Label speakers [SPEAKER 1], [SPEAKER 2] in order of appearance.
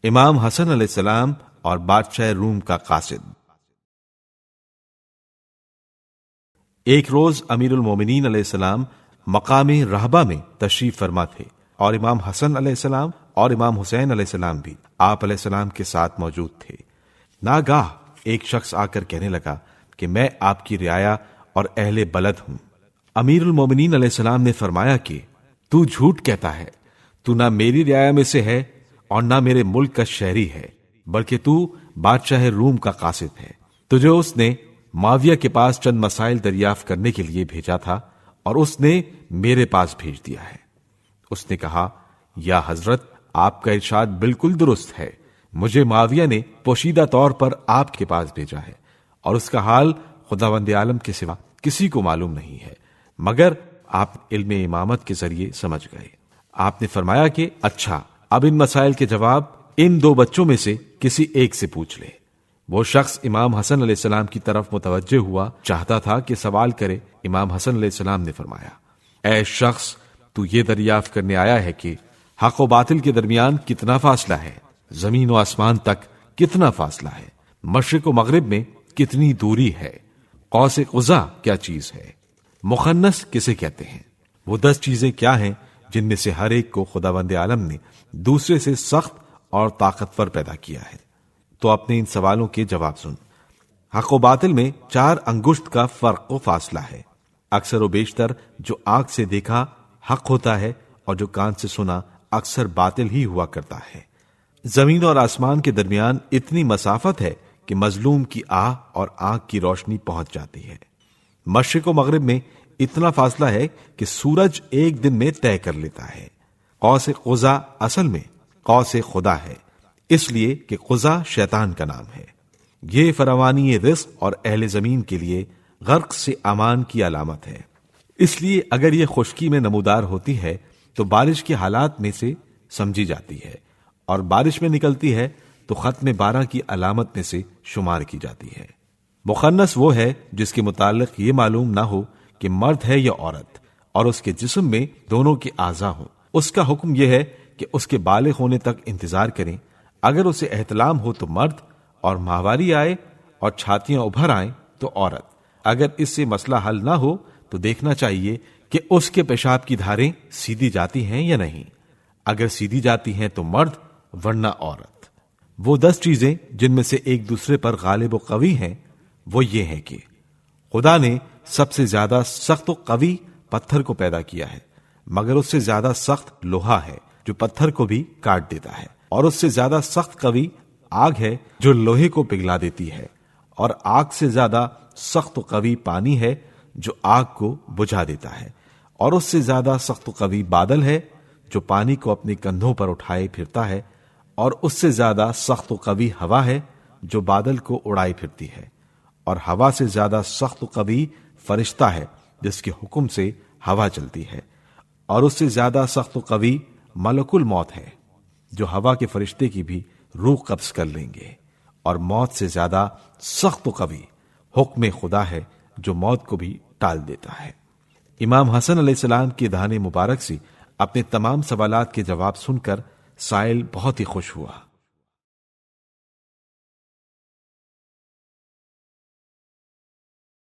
[SPEAKER 1] امام حسن علیہ السلام اور بادشاہ روم کا قاصد۔ ایک روز امیر المومنین علیہ السلام مقام رہبہ میں تشریف فرما تھے، اور امام حسن علیہ السلام اور امام حسین علیہ السلام بھی آپ علیہ السلام کے ساتھ موجود تھے۔ ناگاہ ایک شخص آ کر کہنے لگا کہ میں آپ کی رعایا اور اہل بلد ہوں۔ امیر المومنین علیہ السلام نے فرمایا کہ تو جھوٹ کہتا ہے، تو نہ میری رعایا میں سے ہے اور نہ میرے ملک کا شہری ہے، بلکہ تو بادشاہ روم کا قاصد ہے۔ تجھے اس نے معاویہ کے پاس چند مسائل دریافت کرنے کے لیے بھیجا تھا، اور اس نے میرے پاس بھیج دیا ہے۔ اس نے کہا، یا حضرت، آپ کا ارشاد بالکل درست ہے، مجھے معاویہ نے پوشیدہ طور پر آپ کے پاس بھیجا ہے، اور اس کا حال خداوند عالم کے سوا کسی کو معلوم نہیں ہے، مگر آپ علم امامت کے ذریعے سمجھ گئے۔ آپ نے فرمایا کہ اچھا، اب ان مسائل کے جواب ان دو بچوں میں سے کسی ایک سے پوچھ لے۔ وہ شخص امام حسن علیہ السلام کی طرف متوجہ ہوا، چاہتا تھا کہ سوال کرے۔ امام حسن علیہ السلام نے فرمایا، اے شخص، تو یہ دریافت کرنے آیا ہے کہ حق و باطل کے درمیان کتنا فاصلہ ہے، زمین و آسمان تک کتنا فاصلہ ہے، مشرق و مغرب میں کتنی دوری ہے، قوس قزح کیا چیز ہے، مخنث کسے کہتے ہیں، وہ 10 چیزیں کیا ہیں جن میں سے ہر ایک کو خداوند عالم نے دوسرے سے سخت اور طاقتور پیدا کیا ہے۔ تو اپنے ان سوالوں کے جواب سن۔ حق و باطل میں 4 انگشت کا فرق و فاصلہ ہے۔ اکثر و بیشتر جو آنکھ سے دیکھا حق ہوتا ہے، اور جو کان سے سنا اکثر باطل ہی ہوا کرتا ہے۔ زمین اور آسمان کے درمیان اتنی مسافت ہے کہ مظلوم کی آہ اور آنکھ کی روشنی پہنچ جاتی ہے۔ مشرق و مغرب میں اتنا فاصلہ ہے کہ سورج ایک دن میں طے کر لیتا ہے۔ قوس قزح اصل میں قوس خدا ہے، اس لیے کہ قزح شیطان کا نام ہے۔ یہ فراوانی رزق اور اہل زمین کے لیے غرق سے امان کی علامت ہے۔ اس لیے اگر یہ خشکی میں نمودار ہوتی ہے تو بارش کے حالات میں سے سمجھی جاتی ہے، اور بارش میں نکلتی ہے تو ختم 12 کی علامت میں سے شمار کی جاتی ہے۔ مخنث وہ ہے جس کے متعلق یہ معلوم نہ ہو کہ مرد ہے یا عورت، اور اس کے جسم میں دونوں کے اعضاء ہوں۔ اس کا حکم یہ ہے کہ اس کے بالغ ہونے تک انتظار کریں۔ اگر اسے احتلام ہو تو مرد، اور ماہواری آئے اور چھاتیاں ابھر آئیں تو عورت۔ اگر اس سے مسئلہ حل نہ ہو تو دیکھنا چاہیے کہ اس کے پیشاب کی دھاریں سیدھی جاتی ہیں یا نہیں۔ اگر سیدھی جاتی ہیں تو مرد، ورنہ عورت۔ وہ 10 چیزیں جن میں سے ایک دوسرے پر غالب و قوی ہیں وہ یہ ہیں کہ خدا نے سب سے زیادہ سخت و قوی پتھر کو پیدا کیا ہے، مگر اس سے زیادہ سخت لوہا ہے جو پتھر کو بھی کاٹ دیتا ہے، اور اس سے زیادہ سخت قوی آگ ہے جو لوہے کو پگھلا دیتی ہے، اور آگ سے زیادہ سخت و قوی پانی ہے جو آگ کو بجھا دیتا ہے، اور اس سے زیادہ سخت و قوی بادل ہے جو پانی کو اپنے کندھوں پر اٹھائے پھرتا ہے، اور اس سے زیادہ سخت و قوی ہوا ہے جو بادل کو اڑائے پھرتی ہے، اور ہوا سے زیادہ سخت و قوی فرشتہ ہے جس کے حکم سے ہوا چلتی ہے، اور اس سے زیادہ سخت و قوی ملک الموت ہے جو ہوا کے فرشتے کی بھی روح قبض کر لیں گے، اور موت سے زیادہ سخت و قوی حکم خدا ہے جو موت کو بھی ٹال دیتا ہے۔ امام حسن علیہ السلام کے دہان مبارک سے اپنے تمام سوالات کے جواب سن کر سائل بہت ہی خوش ہوا۔